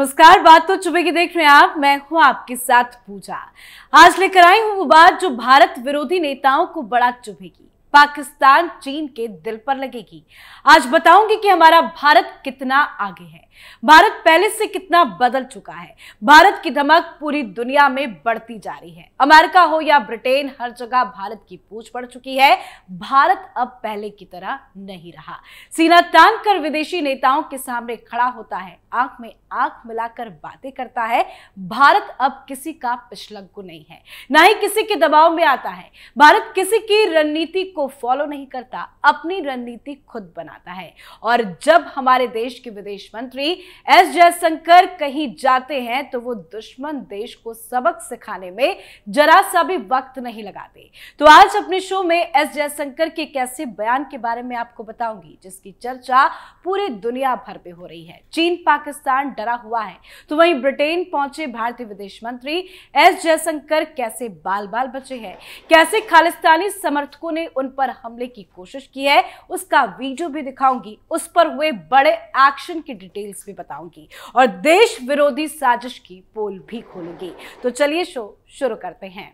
नमस्कार, बात तो चुभे की देख रहे हैं आप। मैं हूं आपके साथ पूजा। आज लेकर आई हूं वो बात जो भारत विरोधी नेताओं को बड़ा चुभेगी, पाकिस्तान चीन के दिल पर लगेगी। आज बताऊंगी कि हमारा भारत कितना आगे है, भारत पहले से कितना बदल चुका है। भारत की धमक पूरी दुनिया में बढ़ती जा रही है। अमेरिका हो या ब्रिटेन, हर जगह भारत की पूछ बढ़ चुकी है। भारत अब पहले की तरह नहीं रहा। सीना तान कर विदेशी नेताओं के सामने खड़ा होता है, आंख में आंख मिलाकर बातें करता है। भारत अब किसी का पिछलग्गू नहीं है, ना ही किसी के दबाव में आता है। भारत किसी की रणनीति को फॉलो नहीं करता, अपनी रणनीति खुद बनाता है। और जब हमारे देश के विदेश मंत्री एस जयशंकर कहीं जाते हैं तो वो दुश्मन देश को सबक सिखाने में जरा सा भी वक्त नहीं लगाते। तो आज अपने शो में एस जयशंकर के एक ऐसे बयान के बारे में आपको बताऊंगी जिसकी चर्चा पूरी दुनिया भर पे हो रही है। चीन पाकिस्तान डरा हुआ है, तो वहीं ब्रिटेन पहुंचे भारतीय विदेश मंत्री एस जयशंकर कैसे बाल बाल बचे हैं, कैसे खालिस्तानी समर्थकों ने उन पर हमले की कोशिश की है, उसका वीडियो भी दिखाऊंगी। उस पर हुए बड़े एक्शन की डिटेल्स भी बताऊंगी और देश विरोधी साजिश की पोल भी खोलूंगी। तो चलिए शो शुरू करते हैं।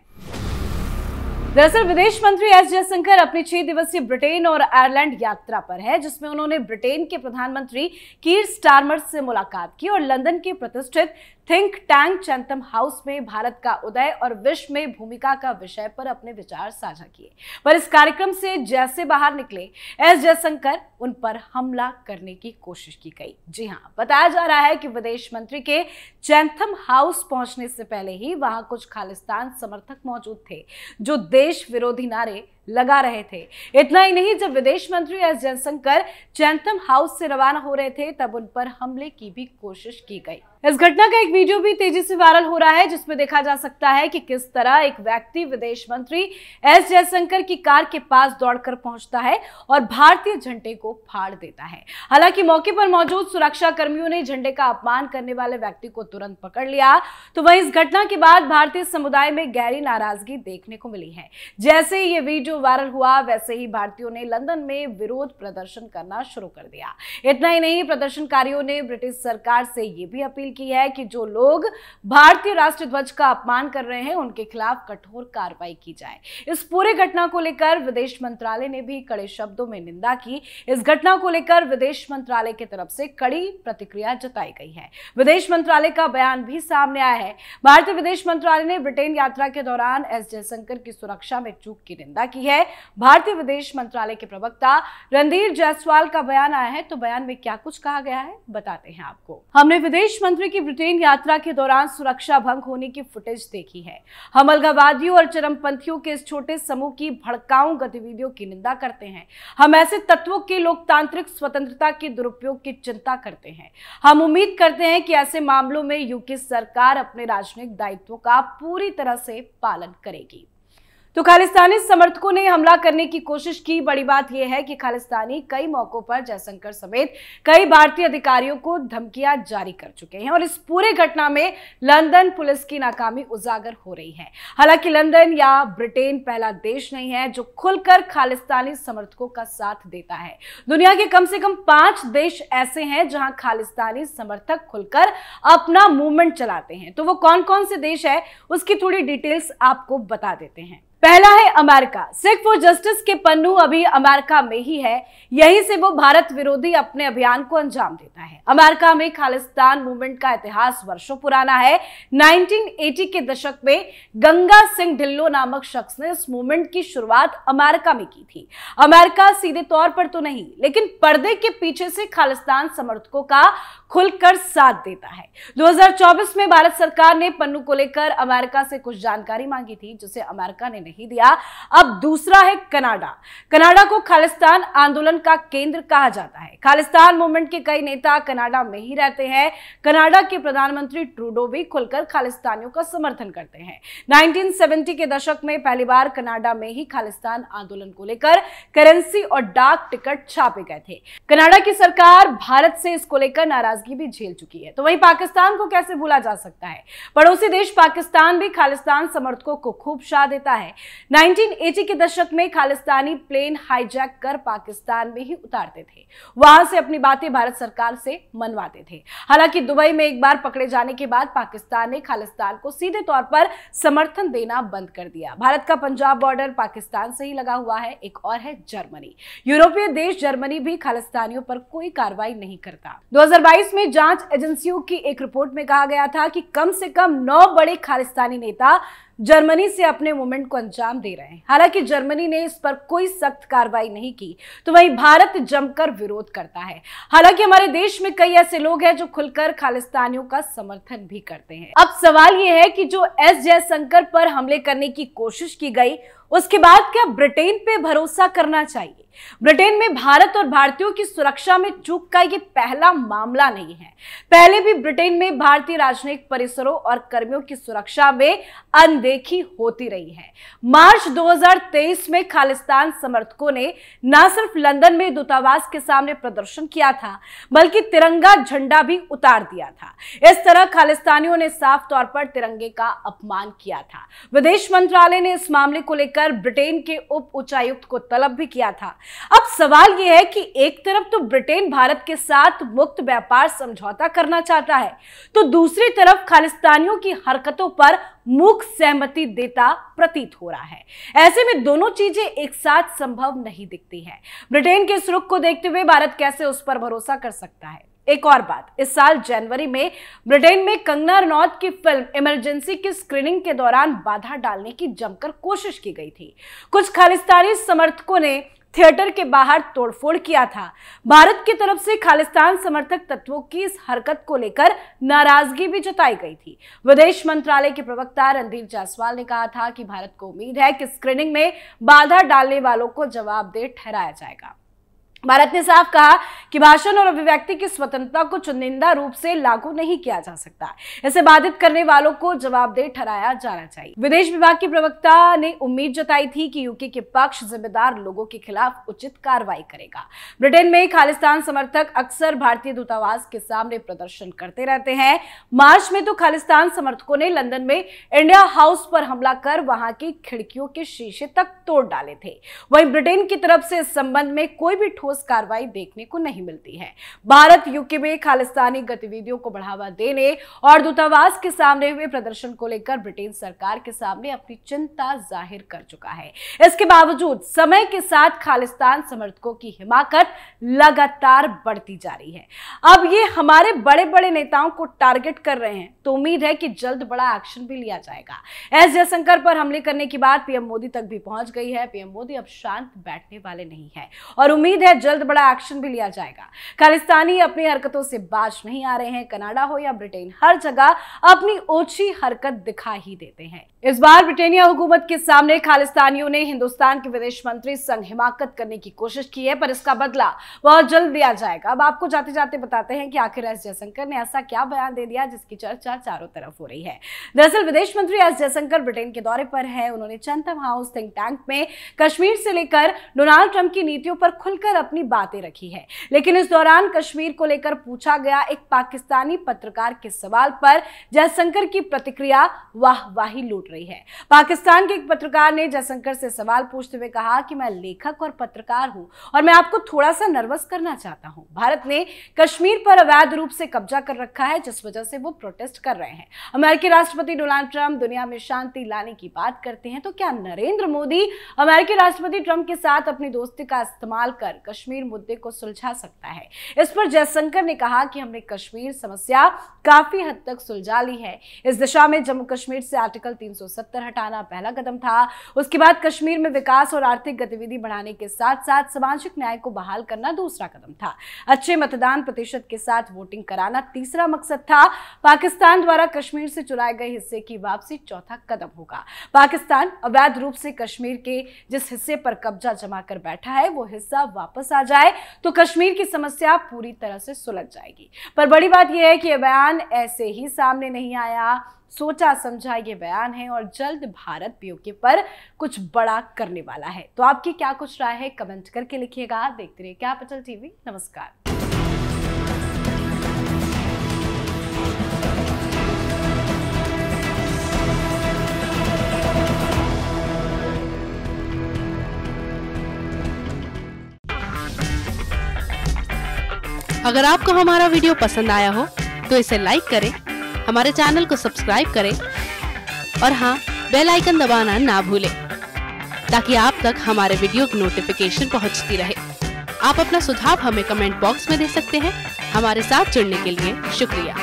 दरअसल विदेश मंत्री एस जयशंकर अपनी 6 दिवसीय ब्रिटेन और आयरलैंड यात्रा पर है, जिसमें उन्होंने ब्रिटेन के प्रधानमंत्री कीर स्टारमर से मुलाकात की और लंदन के प्रतिष्ठित थिंक टैंक चैंथम हाउस में भारत का उदय और विश्व में भूमिका का विषय पर अपने विचार साझा किए। पर इस कार्यक्रम से जैसे बाहर निकले एस जयशंकर, उन पर हमला करने की कोशिश की गई। जी हां, बताया जा रहा है कि विदेश मंत्री के चैंथम हाउस पहुंचने से पहले ही वहां कुछ खालिस्तान समर्थक मौजूद थे जो देश विरोधी नारे लगा रहे थे। इतना ही नहीं, जब विदेश मंत्री एस जयशंकर चैंथम हाउस से रवाना हो रहे थे तब उन पर हमले की भी कोशिश की गई। इस घटना का एक वीडियो भी तेजी से वायरल हो रहा है, जिसमें देखा जा सकता है कि किस तरह एक व्यक्ति विदेश मंत्री एस जयशंकर की कार के पास दौड़कर पहुंचता है और भारतीय झंडे को फाड़ देता है। हालांकि मौके पर मौजूद सुरक्षा कर्मियों ने झंडे का अपमान करने वाले व्यक्ति को तुरंत पकड़ लिया। तो वहीं इस घटना के बाद भारतीय समुदाय में गहरी नाराजगी देखने को मिली है। जैसे ये वीडियो वायरल हुआ, वैसे ही भारतीयों ने लंदन में विरोध प्रदर्शन करना शुरू कर दिया। इतना ही नहीं, प्रदर्शनकारियों ने ब्रिटिश सरकार से यह भी अपील की है कि जो लोग भारतीय राष्ट्रीय ध्वज का अपमान कर रहे हैं उनके खिलाफ कठोर कार्रवाई की जाए। इस पूरे घटना को लेकर विदेश मंत्रालय ने भी कड़े शब्दों में निंदा की। इस घटना को लेकर विदेश मंत्रालय की तरफ से कड़ी प्रतिक्रिया जताई गई है। विदेश मंत्रालय का बयान भी सामने आया है। भारतीय विदेश मंत्रालय ने ब्रिटेन यात्रा के दौरान एस जयशंकर की सुरक्षा में चूक की निंदा की है। भारतीय विदेश मंत्रालय के प्रवक्ता रणधीर जायसवाल का बयान आया है। तो बयान में क्या कुछ कहा गया है, बताते हैं आपको। हमने विदेश मंत्री की ब्रिटेन यात्रा के दौरान सुरक्षा भंग होने की फुटेज देखी है। हम अलगाववादियों और चरमपंथियों के इस छोटे समूह की भड़काऊ गतिविधियों की निंदा करते हैं। हम ऐसे तत्वों के लोकतांत्रिक स्वतंत्रता के दुरुपयोग की चिंता करते हैं। हम उम्मीद करते हैं कि ऐसे मामलों में यूके सरकार अपने राजनीतिक दायित्वों का पूरी तरह से पालन करेगी। तो खालिस्तानी समर्थकों ने हमला करने की कोशिश की। बड़ी बात यह है कि खालिस्तानी कई मौकों पर जयशंकर समेत कई भारतीय अधिकारियों को धमकियां जारी कर चुके हैं और इस पूरे घटना में लंदन पुलिस की नाकामी उजागर हो रही है। हालांकि लंदन या ब्रिटेन पहला देश नहीं है जो खुलकर खालिस्तानी समर्थकों का साथ देता है। दुनिया के कम से कम 5 देश ऐसे हैं जहां खालिस्तानी समर्थक खुलकर अपना मूवमेंट चलाते हैं। तो वो कौन कौन से देश है, उसकी थोड़ी डिटेल्स आपको बता देते हैं। पहला है अमेरिका। सिख फॉर जस्टिस के पन्नू अभी अमेरिका में ही है। यहीं से वो भारत विरोधी अपने अभियान को अंजाम देता है। अमेरिका में खालिस्तान मूवमेंट का इतिहास वर्षों पुराना है। 1980 के दशक में गंगा सिंह ढिल्लो नामक शख्स ने इस मूवमेंट की शुरुआत अमेरिका में की थी। अमेरिका सीधे तौर पर तो नहीं, लेकिन पर्दे के पीछे से खालिस्तान समर्थकों का खुलकर साथ देता है। 2024 में भारत सरकार ने पन्नू को लेकर अमेरिका से कुछ जानकारी मांगी थी, जिसे अमेरिका ने नहीं दिया। अब दूसरा है कनाडा। कनाडा को खालिस्तान आंदोलन का केंद्र कहा जाता है। खालिस्तान मूवमेंट के कई नेता कनाडा में ही रहते हैं। कनाडा के प्रधानमंत्री ट्रूडो भी खुलकर खालिस्तानियों का समर्थन करते हैं। 1970 के दशक में पहली बार कनाडा में ही खालिस्तान आंदोलन को लेकर करेंसी और डाक टिकट छापे गए थे। कनाडा की सरकार भारत से इसको लेकर नाराजगी भी झेल चुकी है। तो वहीं पाकिस्तान को कैसे भूला जा सकता है। पड़ोसी देश पाकिस्तान भी खालिस्तान समर्थकों को खूब शाह देता है। 1980 के दशक में खालिस्तानी प्लेन हाईजैक कर पाकिस्तान में ही उतारते थे, वहां से अपनी बातें भारत सरकार से मनवाते थे। हालांकि दुबई में एक बार पकड़े जाने के बाद पाकिस्तान ने खालिस्तान को सीधे तौर पर समर्थन देना बंद कर दिया। भारत का पंजाब बॉर्डर पाकिस्तान से ही लगा हुआ है। एक और है जर्मनी। यूरोपीय देश जर्मनी भी खालिस्तानियों पर कोई कार्रवाई नहीं करता। 2022 में जांच एजेंसियों की एक रिपोर्ट में कहा गया था कि कम से कम 9 बड़े खालिस्तानी नेता जर्मनी से अपने मूवमेंट को अंजाम दे रहे हैं। हालांकि जर्मनी ने इस पर कोई सख्त कार्रवाई नहीं की, तो वहीं भारत जमकर विरोध करता है। हालांकि हमारे देश में कई ऐसे लोग हैं जो खुलकर खालिस्तानियों का समर्थन भी करते हैं। अब सवाल यह है कि जो एस जयशंकर पर हमले करने की कोशिश की गई, उसके बाद क्या ब्रिटेन पे भरोसा करना चाहिए? ब्रिटेन में भारत और भारतीयों की सुरक्षा में चूक का ये पहला मामला नहीं है। पहले भी ब्रिटेन में भारतीय राजनयिक परिसरों और कर्मियों की सुरक्षा में अनदेखी होती रही है। मार्च 2023 में खालिस्तान समर्थकों ने न सिर्फ लंदन में दूतावास के सामने प्रदर्शन किया था, बल्कि तिरंगा झंडा भी उतार दिया था। इस तरह खालिस्तानियों ने साफ तौर पर तिरंगे का अपमान किया था। विदेश मंत्रालय ने इस मामले को लेकर ब्रिटेन के उप उच्चायुक्त को तलब भी किया था। अब सवाल यह है कि एक तरफ तो ब्रिटेन भारत के साथ मुक्त व्यापार समझौता करना चाहता है, तो दूसरी तरफ खालिस्तानियों की हरकतों पर मूक सहमति देता प्रतीत हो रहा है। ऐसे में दोनों चीजें एक साथ संभव नहीं दिखती है। ब्रिटेन के इस रुख को देखते हुए भारत कैसे उस पर भरोसा कर सकता है? एक और बात, इस साल जनवरी में ब्रिटेन में कंगना रनौत की फिल्म इमरजेंसी की स्क्रीनिंग के दौरान बाधा डालने की जमकर कोशिश की गई थी। कुछ खालिस्तानी समर्थकों ने थिएटर के बाहर तोड़फोड़ किया था। भारत की तरफ से खालिस्तान समर्थक तत्वों की इस हरकत को लेकर नाराजगी भी जताई गई थी। विदेश मंत्रालय के प्रवक्ता रणधीर जायसवाल ने कहा था कि भारत को उम्मीद है कि स्क्रीनिंग में बाधा डालने वालों को जवाबदेह ठहराया जाएगा। भारत ने साफ कहा कि भाषण और अभिव्यक्ति की स्वतंत्रता को चुनिंदा रूप से लागू नहीं किया जा सकता। इसे बाधित करने वालों को जवाबदेह ठहराया जाना चाहिए। विदेश विभाग के प्रवक्ता ने उम्मीद जताई थी कि यूके के पक्ष जिम्मेदार लोगों के खिलाफ उचित कार्रवाई करेगा। ब्रिटेन में खालिस्तान समर्थक अक्सर भारतीय दूतावास के सामने प्रदर्शन करते रहते हैं। मार्च में तो खालिस्तान समर्थकों ने लंदन में इंडिया हाउस पर हमला कर वहां की खिड़कियों के शीशे तक तोड़ डाले थे। वहीं ब्रिटेन की तरफ से इस संबंध में कोई भी ठोस कार्रवाई देखने को नहीं मिलती है। भारत यूके में खालिस्तानी गतिविधियों को बढ़ावा देने और दूतावास के सामने हुए प्रदर्शन को लेकर ब्रिटेन सरकार के सामने अपनी चिंता जाहिर कर चुका है। इसके बावजूद समय के साथ खालिस्तान समर्थकों की हिमाकत लगातार बढ़ती जा रही है। अब ये हमारे बड़े बड़े नेताओं को टारगेट कर रहे हैं, तो उम्मीद है कि जल्द बड़ा एक्शन भी लिया जाएगा। एस जयशंकर पर हमले करने की बात पीएम मोदी तक भी पहुंच गई है। पीएम मोदी अब शांत बैठने वाले नहीं है और उम्मीद है जल्द बड़ा एक्शन भी लिया जाएगा। खालिस्तानी अपनी हरकतों से बाज नहीं आ रहे हैं। कनाडा हो या ब्रिटेन, हर जगह अपनी ओछी हरकत दिखा ही देते हैं। इस बार ब्रिटेनिया हुकूमत के सामने खालिस्तानियों ने हिंदुस्तान के विदेश मंत्री संग हिमाकत करने की कोशिश की है, पर इसका बदला बहुत जल्द दिया जाएगा। अब आपको जाते जाते बताते हैं कि आखिर एस जयशंकर ने ऐसा क्या बयान दे दिया जिसकी चर्चा चारों तरफ हो रही है। दरअसल विदेश मंत्री एस जयशंकर ब्रिटेन के दौरे पर है। उन्होंने चैथम हाउस थिंक टैंक में कश्मीर से लेकर डोनाल्ड ट्रंप की नीतियों पर खुलकर अपनी बातें रखी है। लेकिन इस दौरान कश्मीर को लेकर पूछा गया एक पाकिस्तानी पत्रकार के सवाल पर जयशंकर की प्रतिक्रिया वाहवाही लूट रही है। पाकिस्तान के एक पत्रकार ने जयशंकर से सवाल पूछते हुए कहा कि मैं लेखक और पत्रकार हूं और मैं आपको थोड़ा सा नर्वस करना चाहता हूं। भारत ने कश्मीर पर अवैध रूप से कब्जा कर रखा है, जिस वजह से वो प्रोटेस्ट कर रहे हैं। अमेरिकी राष्ट्रपति डोनाल्ड ट्रंप दुनिया में शांति लाने की बात करते हैं, तो क्या नरेंद्र मोदी अमेरिकी राष्ट्रपति ट्रंप के साथ अपनी दोस्ती का इस्तेमाल कर कश्मीर मुद्दे को सुलझा सकता है? इस पर जयशंकर ने कहा कि हमने कश्मीर समस्या काफी हद तक सुलझा ली है। इस दिशा में जम्मू कश्मीर से आर्टिकल 370 हटाना पहला कदम था। उसके बाद कश्मीर में विकास और आर्थिक गतिविधि बढ़ाने के साथ साथ सामाजिक न्याय को बहाल करना दूसरा कदम था। अच्छे मतदान प्रतिशत के साथ वोटिंग कराना तीसरा मकसद था। पाकिस्तान द्वारा कश्मीर से चुराए गए हिस्से की वापसी चौथा कदम होगा। पाकिस्तान अवैध रूप से कश्मीर के जिस हिस्से पर कब्जा जमा कर बैठा है, वो हिस्सा वापस आ जाए तो कश्मीर की समस्या पूरी तरह से सुलझ जाएगी। पर बड़ी बात यह है कि यह बयान ऐसे ही सामने नहीं आया, सोचा समझा ये बयान है और जल्द भारत पीओके पर कुछ बड़ा करने वाला है। तो आपकी क्या कुछ राय है, कमेंट करके लिखिएगा। देखते रहिए कैपिटल टीवी। नमस्कार। अगर आपको हमारा वीडियो पसंद आया हो तो इसे लाइक करें, हमारे चैनल को सब्सक्राइब करें और हाँ, बेल आइकन दबाना ना भूलें ताकि आप तक हमारे वीडियो की नोटिफिकेशन पहुंचती रहे। आप अपना सुझाव हमें कमेंट बॉक्स में दे सकते हैं। हमारे साथ जुड़ने के लिए शुक्रिया।